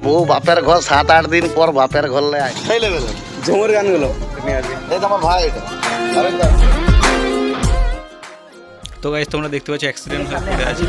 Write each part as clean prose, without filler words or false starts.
বউ বাপের ঘর 7-8 দিন পর বাপের ঘরলে আয় সেই লেভেল ঝুমুর গানগুলো এই তো আমার ভাই এটা তো গাইস তোমরা দেখতে পাচ্ছ অ্যাক্সিডেন্ট হয়ে পড়ে আছে।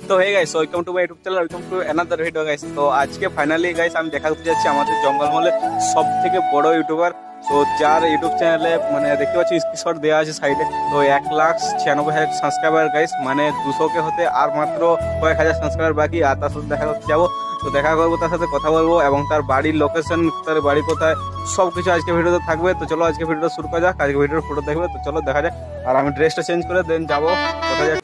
তো hey guys welcome to my YouTube channel, welcome to another video guys. তো আজকে ফাইনালি গাইস আমি দেখা করতে যাচ্ছি আমাদের জঙ্গলমহলে সব থেকে বড় ইউটিউবার, তো যার ইউটিউব চ্যানেলে মানে দেখতে পাচ্ছি স্ক্রিনশট দেওয়া আছে সাইডে। তো 1,96,000 সাবস্ক্রাইবার গাইস, মানে 200 হতে আর মাত্র কয়েক হাজার সাবস্ক্রাইবার বাকি। আর তার সাথে দেখা করতে যাবো, তো দেখা করবো, তার সাথে কথা বলবো এবং তার বাড়ির লোকেশন, তার বাড়ি কোথায়, সব কিছু আজকে ভিডিওতে থাকবে। তো চলো আজকে ভিডিওটা শুরু করা যাক, আজকে ভিডিওর ফটো দেখবে। তো চলো দেখা যাক। আর আমি ড্রেসটা চেঞ্জ করে দেন যাবো কোথায় যাক।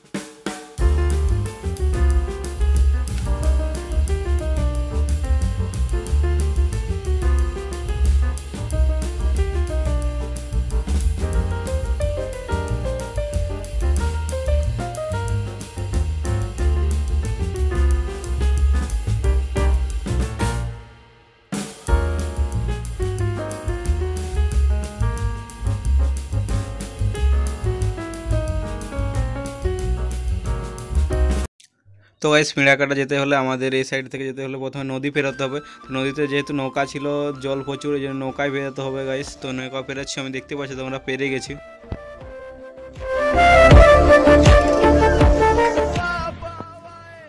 তো গাইস পিঁড়াকাটা যেতে হলে আমাদের এই সাইড থেকে যেতে হলে প্রথমে নদী পেরোতে হবে। নদীতে যেহেতু নৌকা ছিল, জল প্রচুর, এই জন্য নৌকায় পেরোতে হবে গাইস। তো নৌকা পেরোচ্ছি, আমি দেখতে পাচ্ছি তোমরা পেরে গেছি।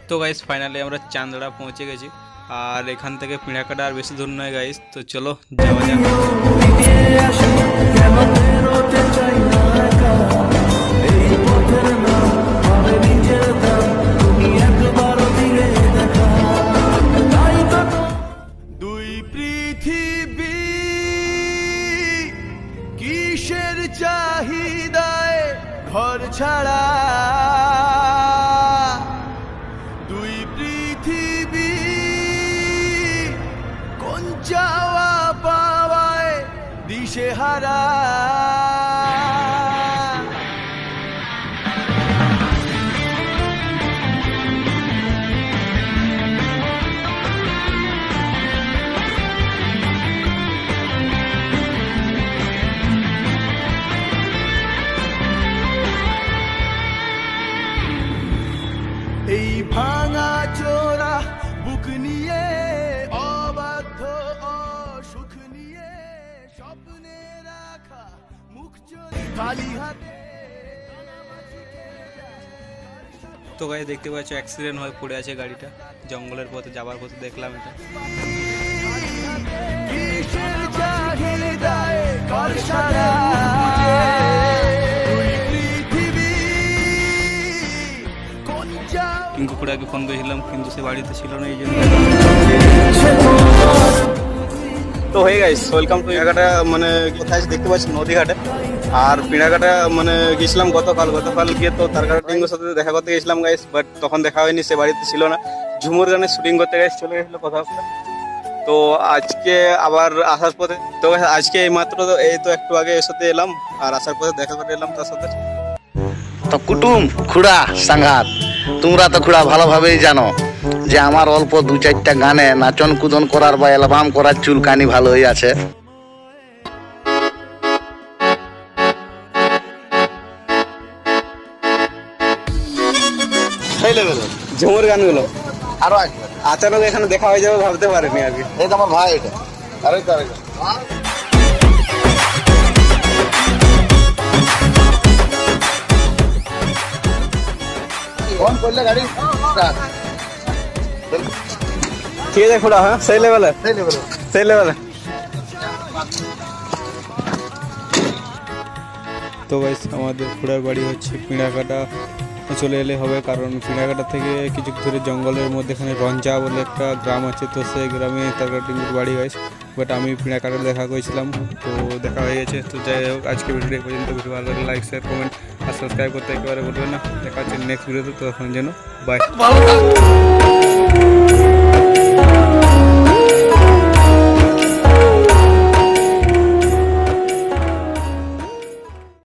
তো গাইস ফাইনালি আমরা চান্দড়া পৌঁছে গেছি, আর এখান থেকে পিঁড়াকাটা আর বেশি দূর নয় গাইস। তো চলো যাওয়া যাক। কিসের চাহিদায় ঘর ছাড়া দুই পৃথিবী, কোন চাওয়া পাওয়ায় দিশেহারা। এই ভাঙা চোরা বুক নিয়ে, অবাধ্য অসুখ নিয়ে, স্বপ্নে রাখা মুখ চোরে খালি হাতে। তো গাইস দেখতে পাচ্ছ অ্যাক্সিডেন্ট হয়ে পড়ে আছে গাড়িটা, জঙ্গলের পথে যাবার পথে দেখলাম এটা। কিসের চাহিদায় ঘর ছাড়া টিঙ্কু খুড়াকে ফোন করেছিলাম, কিন্তু সে বাড়িতে ছিল না, এই জন্য। তো হয়ে গাইস ওয়েলকাম টু পিঁড়াকাটা, মানে কোথায় দেখতে পাচ্ছি নদীঘাটে। আর পিঁড়াকাটা মানে গেছিলাম গতকাল গিয়ে, তো তার কারণে টিঙ্কুর সাথে দেখা করতে গেছিলাম গাইস, বাট তখন দেখা হয়নি, সে বাড়িতে ছিল না। ঝুমুর গানের শুটিং করতে গাইস চলে গেছিলো কথা। তো আজকে আবার আসার পথে, তো আজকে এই মাত্র এই তো একটু আগে এর সাথে এলাম, আর আসার পথে দেখা করে এলাম তার সাথে। তো কুটুম খুড়া সাঙ্গাত, তোমরা তো খুড়া ভালোভাবেই জানো যে আমার অল্প 2-4টা গানে নাচন কুদন করার বা অ্যালবাম করার চুলকানি ভালোই আছে। সেই লেভেল ঝুমুর গানগুলো আরো আসবে, আচানক এখানে দেখা হয়ে যাবে ভাবতে পারিনি আর কি। এই তো আমার ভাই এটা আরেক ফোন করলে গাড়ি স্টার্ট। ঠিক আছে খুড়া, হ্যাঁ সেই লেভেলে। তো গাইস আমাদের খুড়ার বাড়ি হচ্ছে পিঁড়াকাটা, চলে এলে হবে, কারণ পিঁড়াকাটা থেকে কিছু দূরে জঙ্গলের মধ্যে এখানে রঞ্জা বলে একটা গ্রাম আছে, তো সেই গ্রামে তার টিঙ্কুর বাড়ি গাইস। বাট আমি পিঁড়াকাটা দেখা করেছিলাম, তো দেখা হয়ে গেছে। তো যাই হোক আজকে ভিডিও পর্যন্ত, ভিডিও ভালো লাগলে লাইক শেয়ার কমেন্ট আর সাবস্ক্রাইব করতে একেবারে বলবেন না। দেখা হচ্ছে নেক্সট ভিডিওতে, তখন যেন বাই।